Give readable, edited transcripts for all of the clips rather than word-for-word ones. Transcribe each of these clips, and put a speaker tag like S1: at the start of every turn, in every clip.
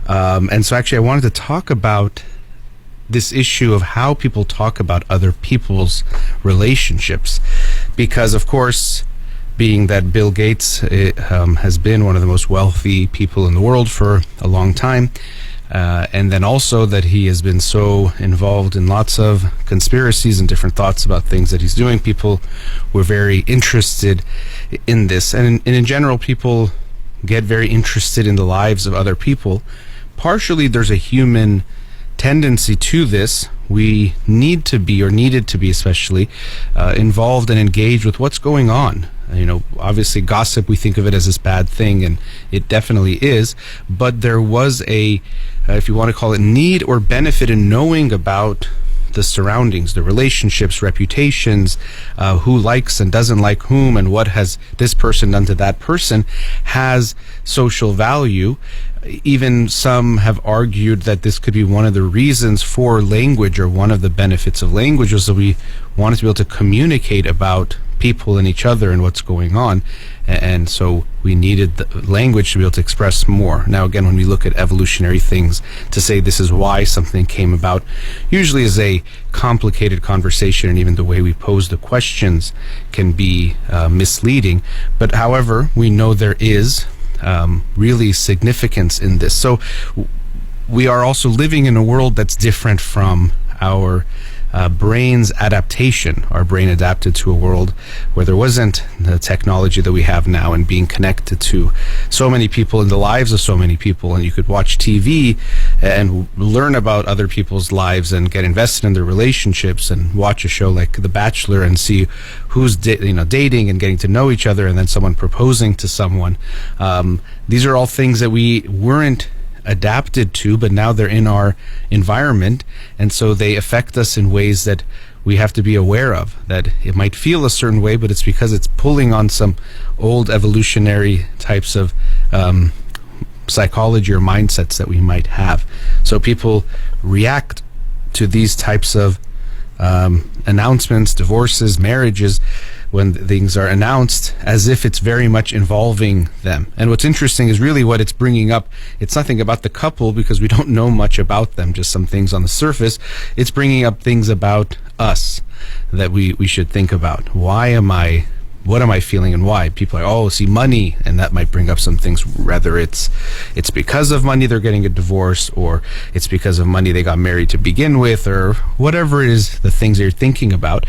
S1: And so actually I wanted to talk about this issue of how people talk about other people's relationships, because of course, being that Bill Gates has been one of the most wealthy people in the world for a long time, and then also that he has been so involved in lots of conspiracies and different thoughts about things that he's doing, people were very interested in this. And in general, people get very interested in the lives of other people. Partially, there's a human tendency to this. We need to be, or needed to be especially, involved and engaged with what's going on. Obviously gossip, we think of it as this bad thing, and it definitely is, but there was a, if you want to call it, need or benefit in knowing about the surroundings, the relationships, reputations, who likes and doesn't like whom, and what has this person done to that person, has social value. Even some have argued that this could be one of the reasons for language, or one of the benefits of language, was that we wanted to be able to communicate about people and each other and what's going on, and so we needed the language to be able to express more. Now again, when we look at evolutionary things, to say this is why something came about usually is a complicated conversation, and even the way we pose the questions can be misleading. But however, we know there is really significance in this. So we are also living in a world that's different from our brain's adaptation. Our brain adapted to a world where there wasn't the technology that we have now, and being connected to so many people in the lives of so many people, and you could watch TV and learn about other people's lives and get invested in their relationships, and watch a show like The Bachelor and see who's dating and getting to know each other, and then someone proposing to someone. These are all things that we weren't adapted to, but now they're in our environment, and so they affect us in ways that we have to be aware of. That it might feel a certain way, but it's because it's pulling on some old evolutionary types of psychology or mindsets that we might have. So people react to these types of announcements, divorces, marriages, when things are announced, as if it's very much involving them. And what's interesting is really what it's bringing up, it's nothing about the couple, because we don't know much about them, just some things on the surface. It's bringing up things about us that we should think about. What am I feeling, and why? People are, see, money, and that might bring up some things, whether it's because of money they're getting a divorce, or it's because of money they got married to begin with, or whatever it is, the things that you're thinking about.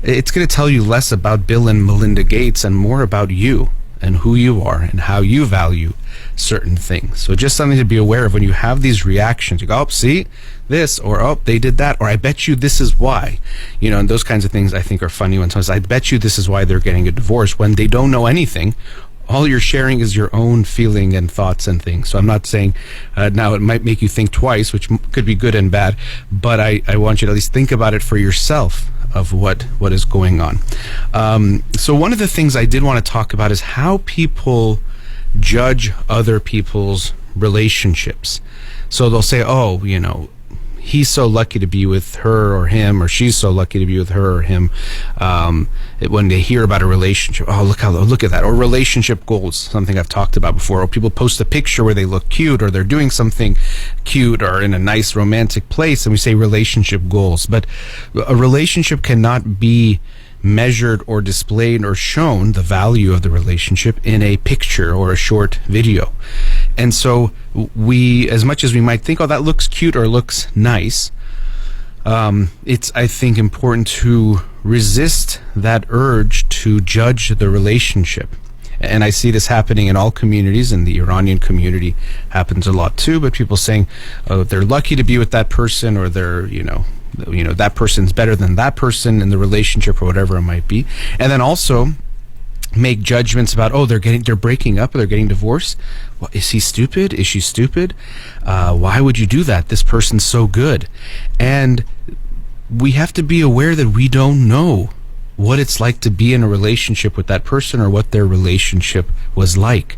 S1: It's going to tell you less about Bill and Melinda Gates and more about you and who you are and how you value certain things. So just something to be aware of when you have these reactions. You go, see this, or they did that, or I bet you this is why. And those kinds of things I think are funny when someone says, I bet you this is why they're getting a divorce, when they don't know anything. All you're sharing is your own feeling and thoughts and things. So I'm not saying now it might make you think twice, which could be good and bad, but I want you to at least think about it for yourself, of what is going on. So one of the things I did want to talk about is how people judge other people's relationships. So they'll say, he's so lucky to be with her or him, or she's so lucky to be with her or him. When they hear about a relationship, look at that. Or relationship goals, something I've talked about before. Or people post a picture where they look cute, or they're doing something cute, or in a nice romantic place, and we say relationship goals. But a relationship cannot be measured or displayed or shown, the value of the relationship, in a picture or a short video. And so we, as much as we might think, that looks cute or looks nice, it's, I think, important to resist that urge to judge the relationship. And I see this happening in all communities, and the Iranian community happens a lot too, but people saying, they're lucky to be with that person, or they're, that person's better than that person in the relationship, or whatever it might be. And then also make judgments about, they're breaking up, or they're getting divorced. Well, is he stupid? Is she stupid? Why would you do that? This person's so good. And we have to be aware that we don't know what it's like to be in a relationship with that person, or what their relationship was like.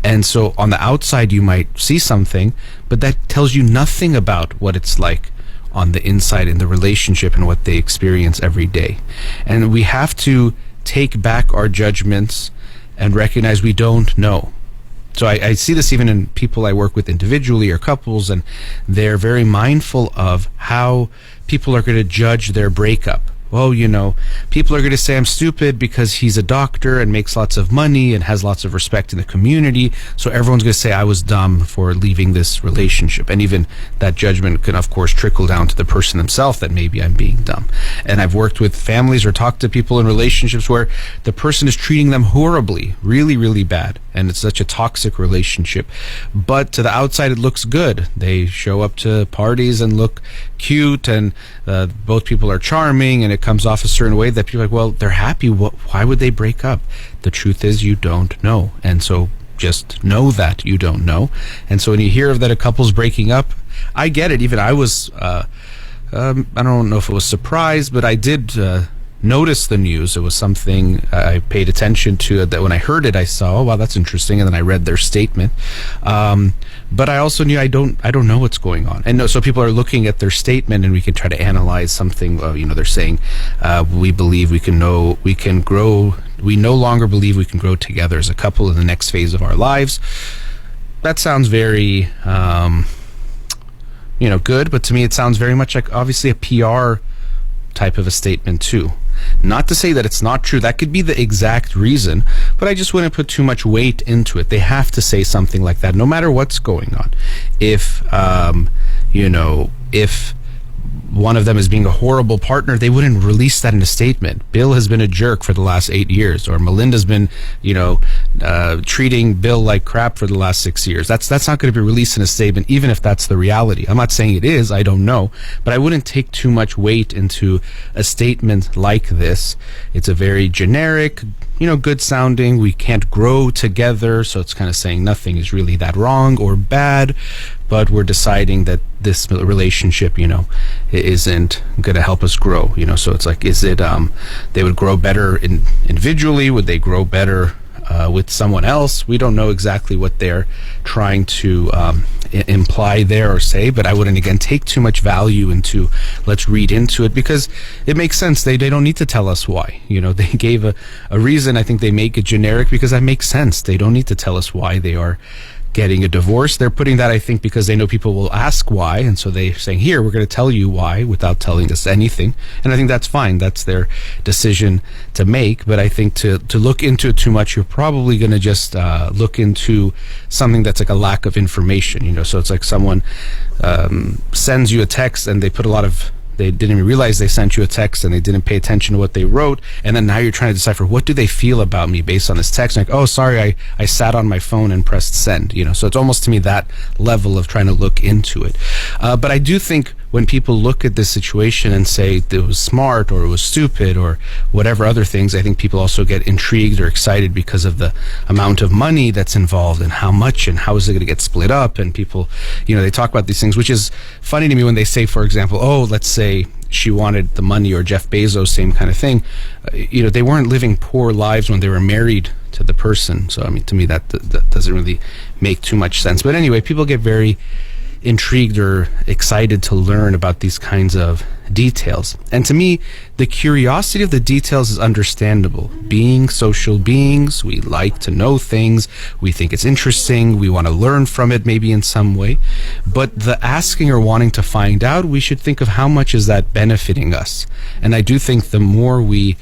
S1: And so on the outside you might see something, but that tells you nothing about what it's like on the inside in the relationship and what they experience every day. And we have to take back our judgments and recognize we don't know. So I see this even in people I work with individually or couples, and they're very mindful of how people are going to judge their breakup. Well, people are going to say I'm stupid because he's a doctor and makes lots of money and has lots of respect in the community. So everyone's going to say I was dumb for leaving this relationship. And even that judgment can, of course, trickle down to the person themselves that maybe I'm being dumb. And I've worked with families or talked to people in relationships where the person is treating them horribly, really, really bad. And it's such a toxic relationship. But to the outside, it looks good. They show up to parties and look cute, and both people are charming, and it comes off a certain way that people are like, well, they're happy. Why would they break up? The truth is you don't know. And so just know that you don't know. And so when you hear that a couple's breaking up, I get it. Even I was, I don't know if it was surprised, but I did notice the news. It was something I paid attention to, that when I heard it, I saw, oh, wow, that's interesting. And then I read their statement. But I also knew I don't know what's going on. And so people are looking at their statement, and we can try to analyze something. They're saying, we believe we can grow. We no longer believe we can grow together as a couple in the next phase of our lives. That sounds very, good. But to me, it sounds very much like obviously a PR type of a statement too. Not to say that it's not true. That could be the exact reason, but I just wouldn't put too much weight into it. They have to say something like that, no matter what's going on. If one of them is being a horrible partner, they wouldn't release that in a statement. Bill has been a jerk for the last 8 years, or Melinda's been, treating Bill like crap for the last 6 years. That's not going to be released in a statement, even if that's the reality. I'm not saying it is, I don't know, but I wouldn't take too much weight into a statement like this. It's a very generic, good sounding, we can't grow together, so it's kind of saying nothing is really that wrong or bad, but we're deciding that this relationship, isn't going to help us grow, so it's like, is it, they would grow better individually? Would they grow better with someone else? We don't know exactly what they're trying to imply there or say, but I wouldn't, again, take too much value into, let's read into it, because it makes sense. They don't need to tell us why. They gave a reason. I think they make it generic because that makes sense. They don't need to tell us why they are getting a divorce. They're putting that, I think, because they know people will ask why, and so they're saying, here, we're going to tell you why without telling us anything. And I think that's fine. That's their decision to make. But I think to look into it too much, you're probably going to just look into something that's like a lack of information. So it's like someone sends you a text and they put they didn't even realize they sent you a text, and they didn't pay attention to what they wrote, and then now you're trying to decipher, what do they feel about me based on this text? Like, oh, sorry, I sat on my phone and pressed send. So it's almost to me that level of trying to look into it. But I do think when people look at this situation and say it was smart or it was stupid or whatever other things, I think people also get intrigued or excited because of the amount of money that's involved and how much and how is it going to get split up. And people, they talk about these things, which is funny to me when they say, for example, oh, let's say she wanted the money, or Jeff Bezos, same kind of thing. They weren't living poor lives when they were married to the person. So, to me, that doesn't really make too much sense. But anyway, people get very intrigued or excited to learn about these kinds of details. And to me, the curiosity of the details is understandable. Being social beings, we like to know things. We think it's interesting. We want to learn from it maybe in some way. But the asking or wanting to find out, we should think of how much is that benefiting us. And I do think the more we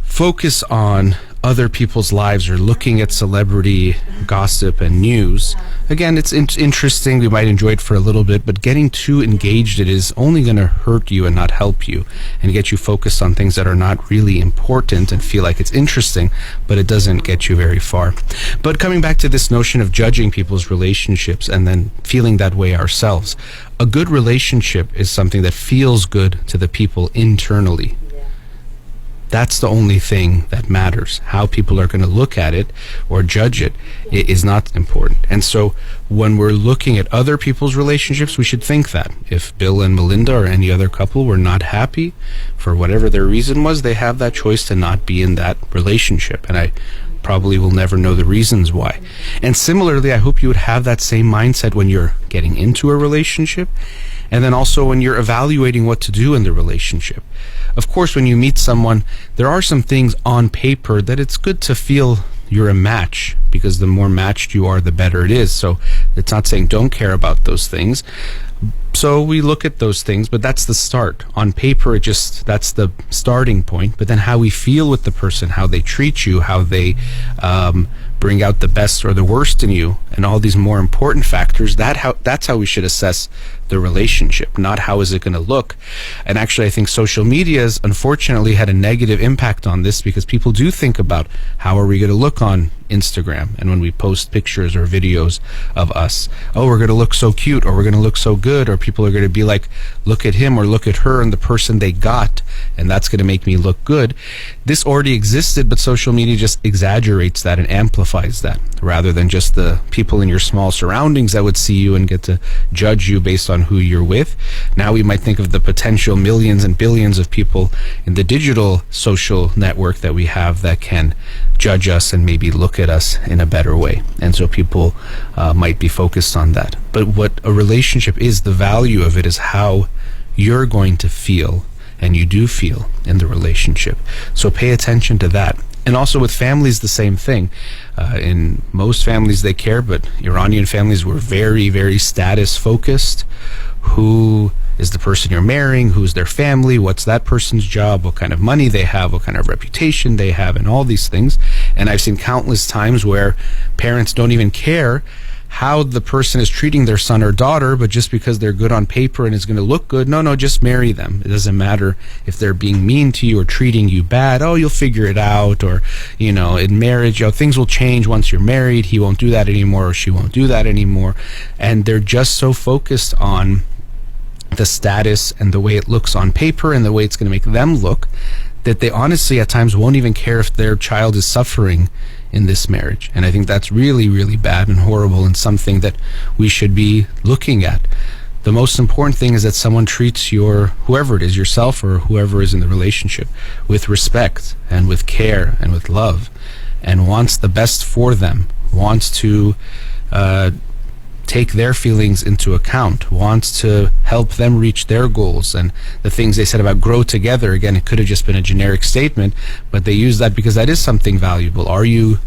S1: focus on other people's lives or looking at celebrity gossip and news, again, it's interesting. We might enjoy it for a little bit, but getting too engaged, it is only going to hurt you and not help you, and get you focused on things that are not really important and feel like it's interesting, but it doesn't get you very far. But coming back to this notion of judging people's relationships and then feeling that way ourselves, a good relationship is something that feels good to the people internally. That's the only thing that matters. How people are going to look at it or judge it is not important. And so when we're looking at other people's relationships, we should think that if Bill and Melinda or any other couple were not happy for whatever their reason was, they have that choice to not be in that relationship. And I probably will never know the reasons why. And similarly, I hope you would have that same mindset when you're getting into a relationship, and then also when you're evaluating what to do in the relationship. Of course, when you meet someone, there are some things on paper that it's good to feel, you're a match, because the more matched you are, the better it is. So it's not saying don't care about those things. So we look at those things, but that's the start. On paper, that's the starting point. But then how we feel with the person, how they treat you, how they bring out the best or the worst in you, and all these more important factors, that's how we should assess the relationship, not how is it going to look. And actually, I think social media has unfortunately had a negative impact on this, because people do think about how are we going to look on Instagram, and when we post pictures or videos of us, oh, we're going to look so cute, or we're going to look so good, or people are going to be like, look at him or look at her and the person they got, and that's going to make me look good. This already existed, but social media just exaggerates that and amplifies that, rather than just the people in your small surroundings that would see you and get to judge you based on who you're with. Now we might think of the potential millions and billions of people in the digital social network that we have that can judge us and maybe look at us in a better way. And so people might be focused on that. But what a relationship is, the value of it is how you're going to feel, and you do feel in the relationship. So pay attention to that. And also with families, the same thing. In most families, they care, but Iranian families were very, very status focused. Who is the person you're marrying? Who's their family? What's that person's job? What kind of money they have? What kind of reputation they have? And all these things. And I've seen countless times where parents don't even care how the person is treating their son or daughter, but just because they're good on paper and it's going to look good, no, just marry them. It doesn't matter if they're being mean to you or treating you bad. Oh, you'll figure it out. Or, in marriage, things will change once you're married. He won't do that anymore, or she won't do that anymore. And they're just so focused on the status and the way it looks on paper and the way it's going to make them look, that they honestly at times won't even care if their child is suffering in this marriage. And I think that's really, really bad and horrible, and something that we should be looking at. The most important thing is that someone treats whoever it is, yourself or whoever is in the relationship, with respect and with care and with love, and wants the best for them, wants to take their feelings into account, wants to help them reach their goals. And the things they said about grow together, again, it could have just been a generic statement, but they use that because that is something valuable. Are you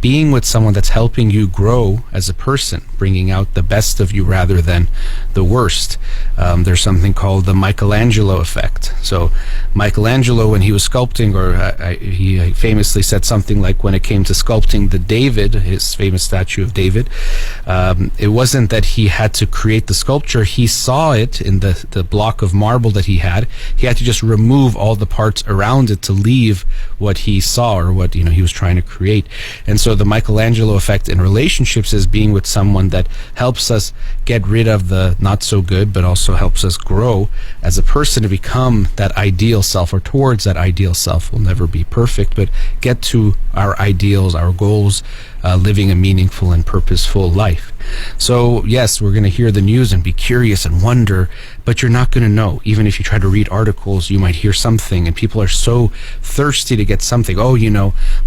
S1: being with someone that's helping you grow as a person, bringing out the best of you rather than the worst? There's something called the Michelangelo effect. So Michelangelo, when he was sculpting, he famously said something like, when it came to sculpting the David, his famous statue of David, it wasn't that he had to create the sculpture. He saw it in the block of marble that he had. He had to just remove all the parts around it to leave what he saw, or what he was trying to create. And so the Michelangelo effect in relationships is being with someone that helps us get rid of the not so good, but also helps us grow as a person to become that ideal self, or towards that ideal self. We'll never be perfect, but get to our ideals, our goals, living a meaningful and purposeful life. So yes, we're going to hear the news and be curious and wonder, but you're not going to know. Even if you try to read articles, you might hear something, and people are so thirsty to get something. Oh,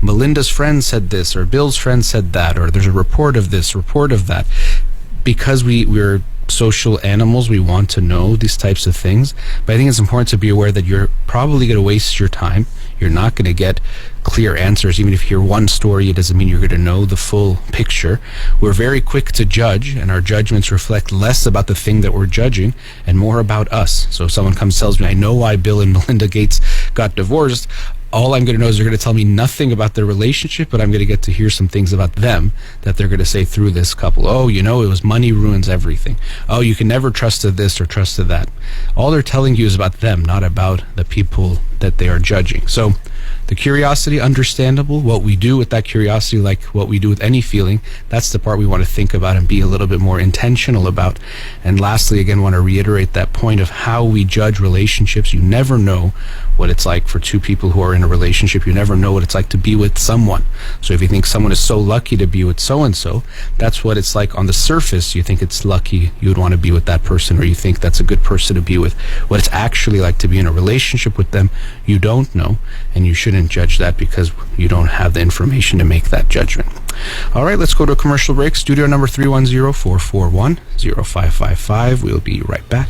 S1: Melinda's friend said this, or Bill's friend said that, or there's a report of this, report of that. Because we're social animals, we want to know these types of things. But I think it's important to be aware that you're probably going to waste your time. You're not going to get clear answers. Even if you hear one story, it doesn't mean you're going to know the full picture. We're very quick to judge, and our judgments reflect less about the thing that we're judging and more about us. So if someone comes and tells me, I know why Bill and Melinda Gates got divorced, all I'm going to know is they're going to tell me nothing about their relationship, but I'm going to get to hear some things about them that they're going to say through this couple. Oh, it was money ruins everything. Oh, you can never trust to this or trust to that. All they're telling you is about them, not about the people that they are judging. So the curiosity, understandable. What we do with that curiosity, like what we do with any feeling, that's the part we want to think about and be a little bit more intentional about. And lastly, again, want to reiterate that point of how we judge relationships. You never know what it's like for two people who are in a relationship. You never know what it's like to be with someone. So if you think someone is so lucky to be with so-and-so, that's what it's like on the surface. You think it's lucky you would want to be with that person, or you think that's a good person to be with. What it's actually like to be in a relationship with them, you don't know, and you shouldn't judge that because you don't have the information to make that judgment. All right, let's go to a commercial break. Studio number 310-441-0555. We'll be right back.